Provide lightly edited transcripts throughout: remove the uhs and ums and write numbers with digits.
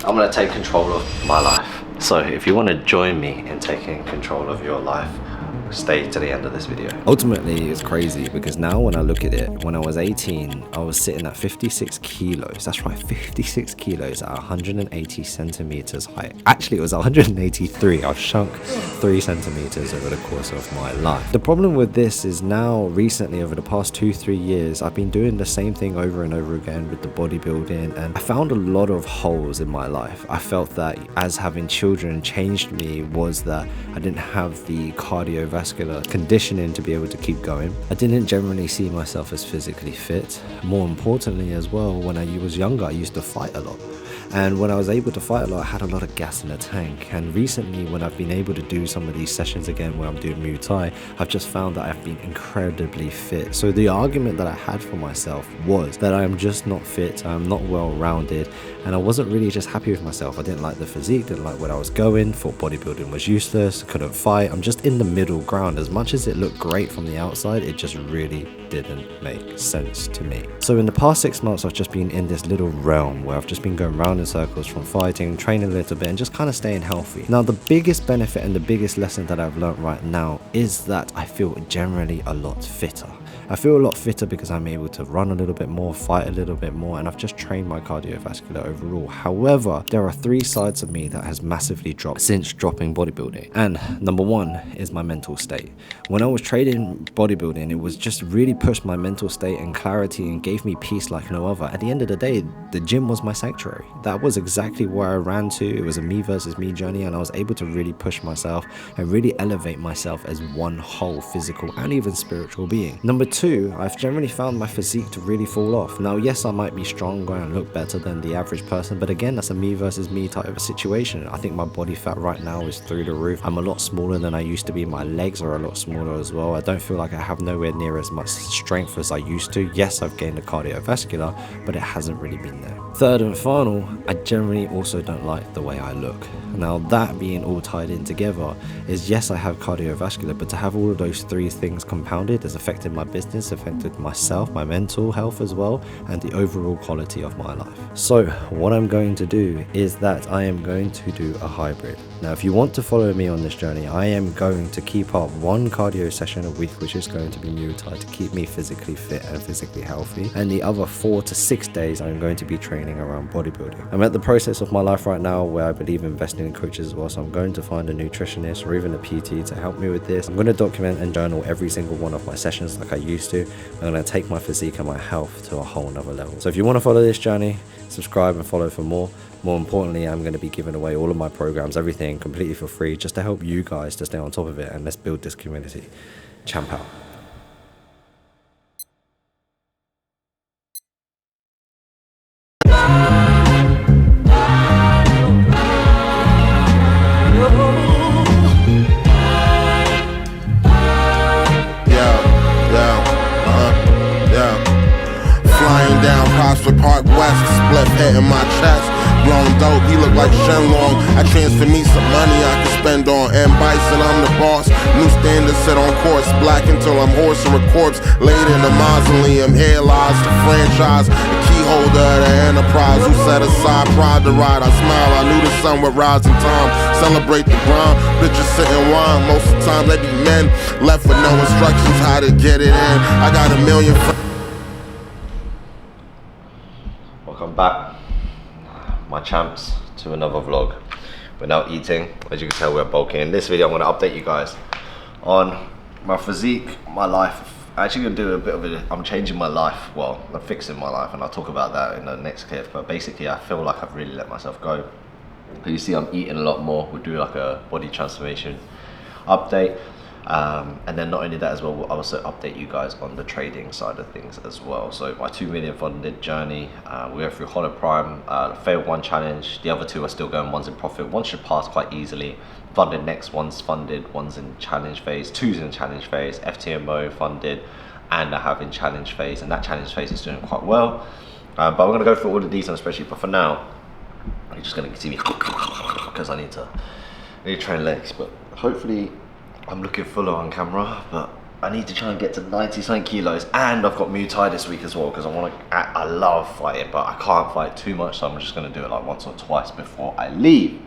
I'm gonna take control of my life. So if you want to join me in taking control of your life, stay to the end of this video. Ultimately, it's crazy because now when I look at it, when I was 18, I was sitting at 56 kilos. That's right, 56 kilos at 180 centimeters height. Actually, it was 183. I've shrunk 3 centimeters over the course of my life. The problem with this is now recently, over the past 2-3 years, I've been doing the same thing over and over again with the bodybuilding, and I found a lot of holes in my life. I felt that as having children changed me was that I didn't have the cardiovascular conditioning to be able to keep going. I didn't generally see myself as physically fit. More importantly as well, when I was younger, I used to fight a lot. And when I was able to fight a lot, I had a lot of gas in the tank. And recently, when I've been able to do some of these sessions again where I'm doing Muay Thai, I've just found that I've been incredibly fit. So the argument that I had for myself was that I am just not fit, I'm not well-rounded, and I wasn't really just happy with myself. I didn't like the physique, didn't like where I was going, thought bodybuilding was useless, couldn't fight. I'm just in the middle ground. As much as it looked great from the outside, it just really didn't make sense to me. So in the past 6 months, I've just been in this little realm where I've just been going round in circles from fighting, training a little bit, and just kind of staying healthy. Now, the biggest benefit and the biggest lesson that I've learned right now is that I feel generally a lot fitter. I feel a lot fitter because I'm able to run a little bit more, fight a little bit more, and I've just trained my cardiovascular overall. However, there are 3 sides of me that has massively dropped since dropping bodybuilding. And number 1 is my mental state. When I was training bodybuilding, it was just really pushed my mental state and clarity and gave me peace like no other. At the end of the day, the gym was my sanctuary. That was exactly where I ran to. It was a me versus me journey, and I was able to really push myself and really elevate myself as one whole physical and even spiritual being. Number 2, I've generally found my physique to really fall off. Now, yes, I might be stronger and look better than the average person, but again, that's a me versus me type of situation. I think my body fat right now is through the roof. I'm a lot smaller than I used to be. My legs are a lot smaller as well. I don't feel like I have nowhere near as much strength as I used to. Yes, I've gained the cardiovascular, but it hasn't really been there. Third and final, I generally also don't like the way I look. Now, that being all tied in together is, yes, I have cardiovascular, but to have all of those 3 things compounded has affected my business, affected myself, my mental health as well, and the overall quality of my life. So what I'm going to do is that I am going to do a hybrid. Now, if you want to follow me on this journey, I am going to keep up 1 cardio session a week, which is going to be Muay Thai to keep me physically fit and physically healthy. And the other 4 to 6 days, I'm going to be training around bodybuilding. I'm at the process of my life right now where I believe investing in coaches as well. So I'm going to find a nutritionist or even a PT to help me with this. I'm going to document and journal every single one of my sessions like I used to. I'm going to take my physique and my health to a whole nother level. So if you want to follow this journey, subscribe and follow for more. More importantly, I'm going to be giving away all of my programs, everything completely for free, just to help you guys to stay on top of it, and let's build this community. Champ out. Flying down Prospect Park West, split head in my chest. Blown dope, he look like Shenlong. I transfer me some money I can spend on M. Bison, I'm the boss. New standards set on course. Black until I'm horsing a corpse. Laid in the mausoleum, here lies the franchise. The key holder of the enterprise. Who set aside pride to ride. I smile, I knew the sun would rise in time. Celebrate the grind, bitches sitting wine. Most of the time they be men, left with no instructions how to get it in. I got a million friends. Welcome back, my champs, to another vlog. We're now eating. As you can tell, we're bulking. In this video, I'm going to update you guys on my physique, my life. I'm actually going to do a bit of it. I'm changing my life. Well, I'm fixing my life, and I'll talk about that in the next clip. But basically, I feel like I've really let myself go. But you see, I'm eating a lot more. We'll do like a body transformation update. And then not only that as well, I'll also update you guys on the trading side of things as well. So my 2 million funded journey, we went through Hollow Prime, failed 1 challenge, the other 2 are still going, 1's in profit, 1 should pass quite easily. Funded next, 1's funded, 1's in challenge phase, 2's in challenge phase, FTMO funded, and I have in challenge phase, and that challenge phase is doing quite well. But we're gonna go through all of these on a spreadsheet, but for now, you're just gonna see me because I need to train legs, but hopefully I'm looking fuller on camera, but I need to try and get to 90 something kilos, and I've got Muay Thai this week as well because I love fighting, but I can't fight too much, so I'm just going to do it like once or twice before I leave.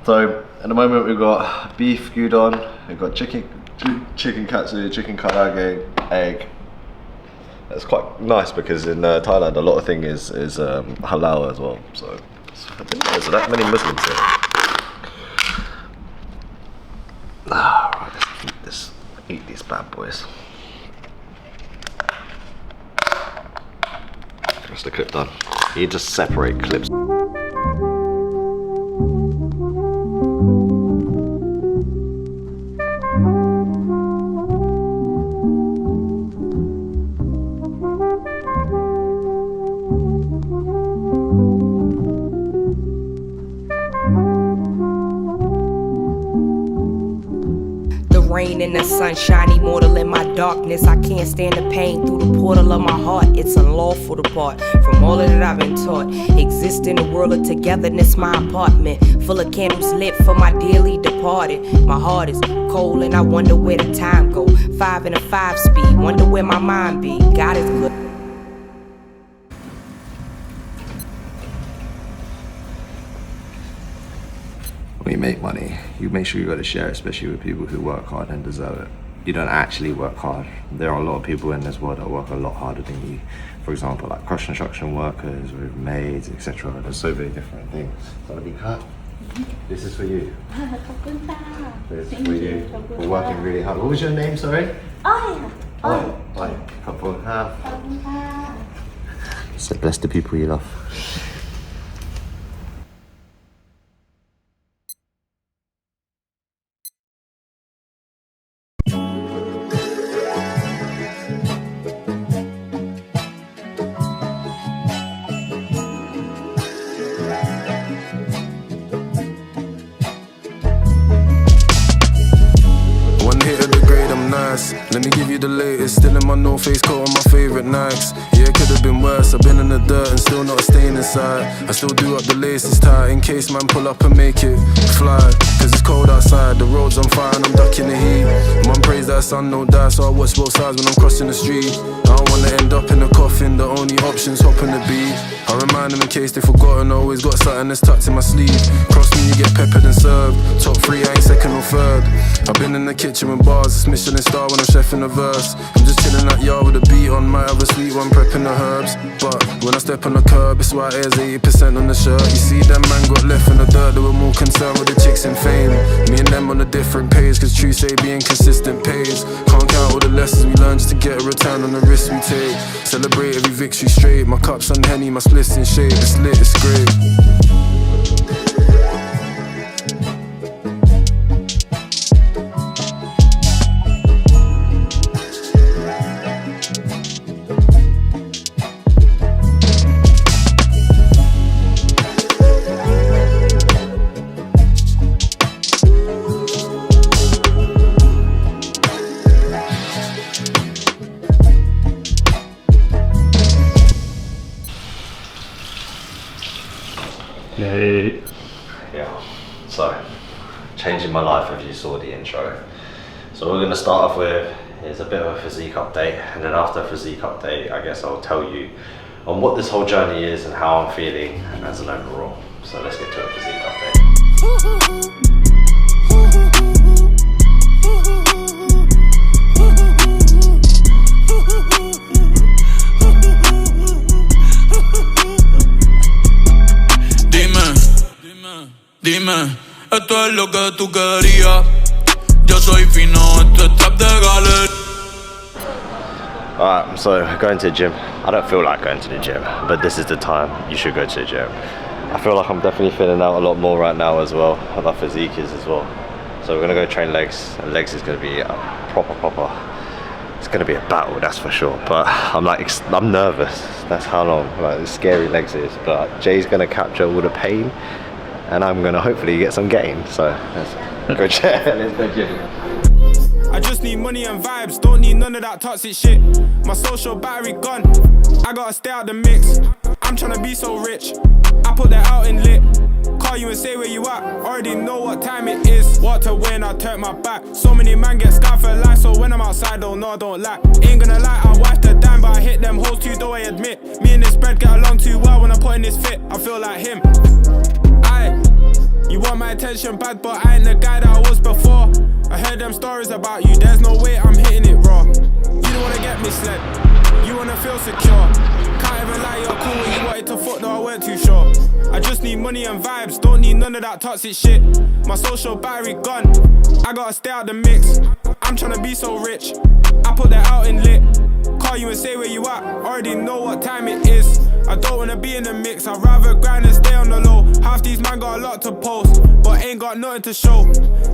So at the moment we've got beef gyudon, we've got chicken katsu, chicken karaage, egg. That's quite nice because in Thailand a lot of thing is halal as well. So I didn't know there's that many Muslims here. Right, let's eat these bad boys. That's the clip done. You just separate clips. Rain and the sunshine, immortal in my darkness. I can't stand the pain through the portal of my heart. It's unlawful to part from all of that I've been taught. Exist in a world of togetherness, my apartment full of candles lit for my dearly departed. My heart is cold and I wonder where the time go. 5 in a 5 speed, wonder where my mind be. God is good. When you make money, you make sure you got to share it, especially with people who work hard and deserve it. You don't actually work hard. There are a lot of people in this world that work a lot harder than you. For example, like construction workers, with maids, etc. There's so many different things. This is for you. This is for you. We're working really hard. What was your name, sorry? So bless the people you love. Let me give you the latest, still in my no face coat on my favorite Nikes. Yeah, it could have been worse, I've been in the dirt and still not staying inside. I still do up the laces tight in case man pull up and make it fly. Cause it's cold outside, the road's on fire and I'm ducking the heat. Mum prays that sun don't die, so I watch both sides when I'm crossing the street. I don't wanna end up in a coffin, the only option's hopping the beat. I remind them in case they forgotten, I always got something that's tucked in my sleeve. Cross me, you get peppered and served. Top 3, I ain't second or third. I've been in the kitchen with bars, it's Michelin star when I'm chefing a verse. I'm just chilling that yard with a beat on, might have a sweet one prepping the herbs. But when I step on the curb, it's white airs 80% on the shirt. You see them man got left in the dirt, they were more concerned with the chicks in fame. Me and them on a different page, cause true say being consistent pays. Can't count all the lessons we learned just to get a return on the risks we take. Celebrate every victory straight, my cup's on Henny, my splits in shade. It's lit, it's great. Yeah, so changing my life, as you saw the intro. So we're going to start off with is a bit of a physique update, and then after a physique update I guess I'll tell you on what this whole journey is and how I'm feeling as an overall. So let's get to a physique update. Dime, esto es lo que tú querías. Yo soy fino, esto es trap de galería. Alright, so going to the gym. I don't feel like going to the gym, but this is the time you should go to the gym. I feel like I'm definitely feeling out a lot more right now as well, how my physique is as well. So we're gonna go train legs, and legs is gonna be a proper. It's gonna be a battle, that's for sure. But I'm nervous. That's how long like scary legs is. But Jay's gonna capture all the pain, and I'm gonna hopefully get some gain. So let's go check. Let's go gym. I just need money and vibes, don't need none of that toxic shit. My social battery gone, I gotta stay out the mix. I'm tryna be so rich, I put that out in lit. Call you in say where you at, already know what time it is. What to win, I turn my back. So many man get scarred for life, so when I'm outside, don't know, I don't lack. Ain't gonna lie, I wife the dime, but I hit them hoes too, though I admit. Me and this bread get along too well when I put in this fit, I feel like him. You want my attention bad, but I ain't the guy that I was before. I heard them stories about you, there's no way I'm hitting it raw. You don't wanna get misled, you wanna feel secure. Can't even lie, you're cool when you wanted to fuck, though I weren't too sure. I just need money and vibes, don't need none of that toxic shit. My social battery gone, I gotta stay out the mix. I'm tryna be so rich, I put that out in lit. Call you and say where you at, already know what time it is. I don't wanna be in the mix, I'd rather grind and stay on the low. Half these man got a lot to post, but ain't got nothing to show.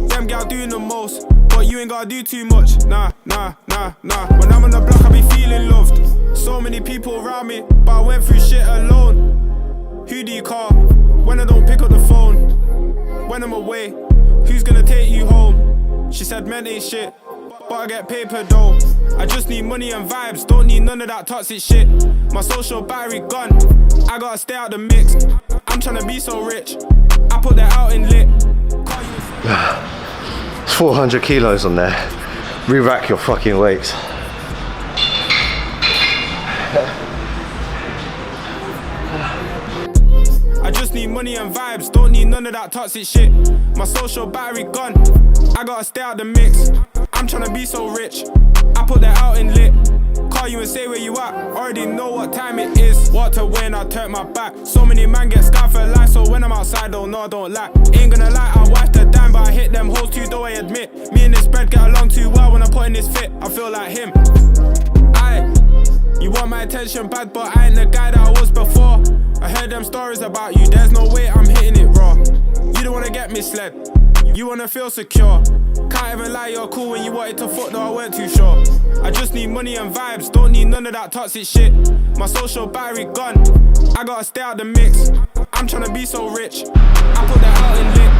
Them gal doing the most, but you ain't gotta do too much. Nah. When I'm on the block, I be feeling loved. So many people around me, but I went through shit alone. Who do you call when I don't pick up the phone? When I'm away, who's gonna take you home? She said men ain't shit, but I get paper though. I just need money and vibes, don't need none of that toxic shit. My social battery gone, I gotta stay out the mix. I'm tryna be so rich, I put that out in lit. 400 kilos on there. Re-rack your fucking weights. I just need money and vibes, don't need none of that toxic shit. My social battery gone, I gotta stay out the mix. I'm tryna be so rich, I put that out in lit. Call you and say where you at, already know what time it is. What to win, I turn my back. So many man get scarred for life, so when I'm outside, don't know, I don't lack. Ain't gonna lie, I wife the dime, but I hit them hoes too, though I admit. Me and this bread get along too well when I put in this fit, I feel like him. You want my attention bad, but I ain't the guy that I was before. I heard them stories about you, there's no way I'm hitting it raw. You don't wanna get misled, you wanna feel secure. Can't even lie, you're cool when you wanted to fuck, though I weren't too sure. I just need money and vibes, don't need none of that toxic shit. My social battery gone, I gotta stay out the mix. I'm tryna be so rich, I put that out in lit.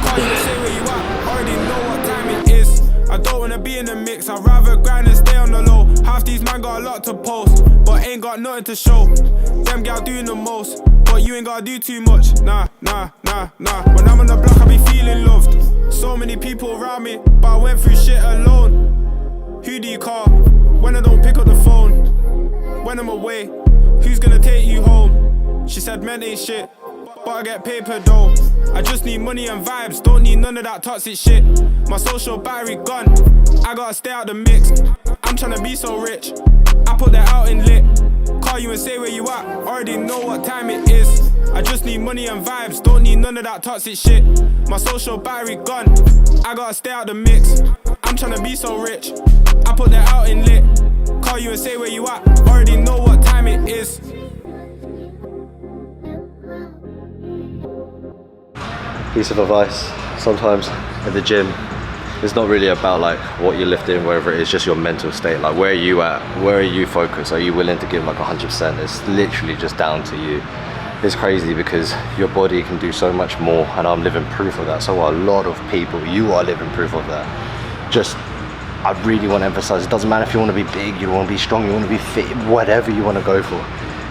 Call you and say where you at, already know what time it is. I don't wanna be in the mix, I'd rather grind and stay on the low. Half these man got a lot to post, but ain't got nothing to show. Them gal doing the most, but you ain't gotta do too much. Nah. When I'm on the block, I be feeling loved. So many people around me, but I went through shit alone. Who do you call when I don't pick up the phone? When I'm away, who's gonna take you home? She said men ain't shit, but I get paper though. I just need money and vibes, don't need none of that toxic shit. My social battery gone, I gotta stay out the mix. I'm tryna be so rich, I put that out in lit. Call you and say where you at, already know what time it is. I just need money and vibes, don't need none of that toxic shit. My social battery gone, I gotta stay out the mix. I'm tryna be so rich, I put that out in lit. Call you and say where you at, already know what time it is. Piece of advice, sometimes in the gym, it's not really about like what you're lifting, wherever it is, just your mental state. Like where are you at? Where are you focused? Are you willing to give like 100%? It's literally just down to you. It's crazy because your body can do so much more, and I'm living proof of that. So are a lot of people. You are living proof of that. Just, I really want to emphasize, it doesn't matter if you want to be big, you want to be strong, you want to be fit, whatever you want to go for.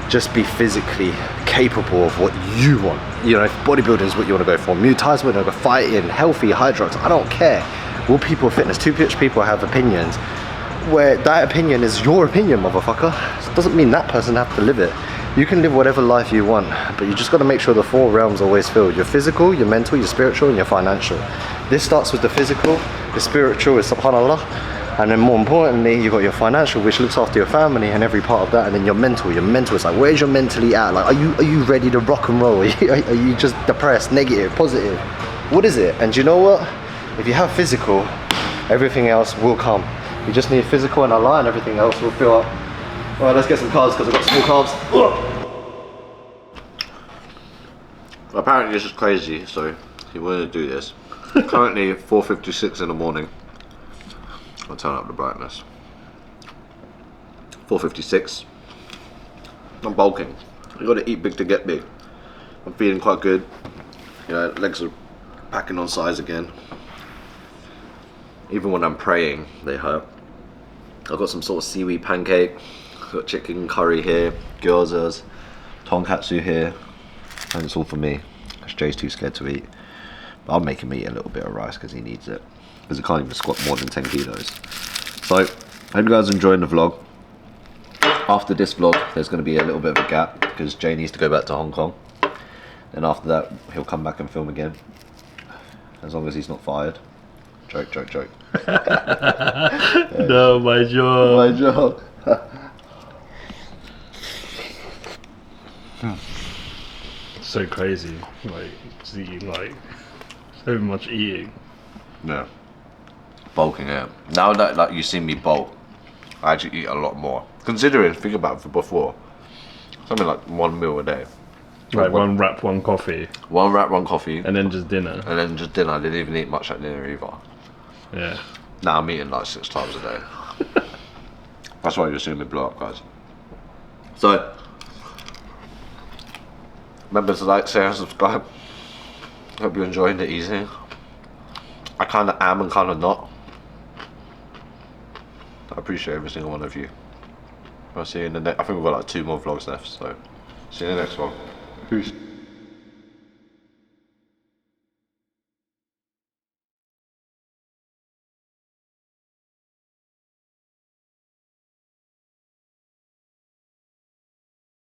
Just be physically capable of what you want. You know, if bodybuilding is what you want to go for, Muay Thai is what you want to go, fighting, healthy, high drugs, I don't care. All people with fitness, two-pitch people have opinions, where that opinion is your opinion, motherfucker. It doesn't mean that person have to live it. You can live whatever life you want, but you just got to make sure the 4 realms are always filled. Your physical, your mental, your spiritual, and your financial. This starts with the physical, the spiritual is subhanallah, and then more importantly, you've got your financial, which looks after your family and every part of that, and then your mental is like, where's your mentally at? Like, are you ready to rock and roll? Are you just depressed, negative, positive? What is it? And you know what? If you have physical, everything else will come. You just need physical and Allah, and everything else will fill up. All right, let's get some carbs because I've got small carbs. Ugh. Apparently this is crazy, so you want to do this. Currently 4:56 in the morning. I'll turn up the brightness. 4:56. I'm bulking. You got to eat big to get big. I'm feeling quite good. You know, legs are packing on size again. Even when I'm praying, they hurt. I've got some sort of seaweed pancake. I've got chicken curry here, gyozas, tonkatsu here, and it's all for me. much. Jay's too scared to eat. But I'll make him eat a little bit of rice because he needs it. Because he can't even squat more than 10 kilos. So, I hope you guys are enjoying the vlog. After this vlog, there's going to be a little bit of a gap because Jay needs to go back to Hong Kong. Then after that, he'll come back and film again. As long as he's not fired. Joke, joke, joke. No, my job. My job. So crazy. Like, just eating, like, so much eating. Yeah. Bulking out. Now that like you see me bulk, I actually eat a lot more. Considering, think about it, for before, something like 1 meal a day. Like one wrap, one coffee. One wrap, one coffee. And then just dinner. And then just dinner. I didn't even eat much at dinner either. Yeah. Now I'm eating like 6 times a day. That's why you're seeing me blow up, guys. So, remember to like, share, and subscribe. Hope you're enjoying the eating. I kind of am and kind of not. I appreciate every single one of you. I'll see you in the next. I think we've got like 2 more vlogs left, so see you in the next one. Peace.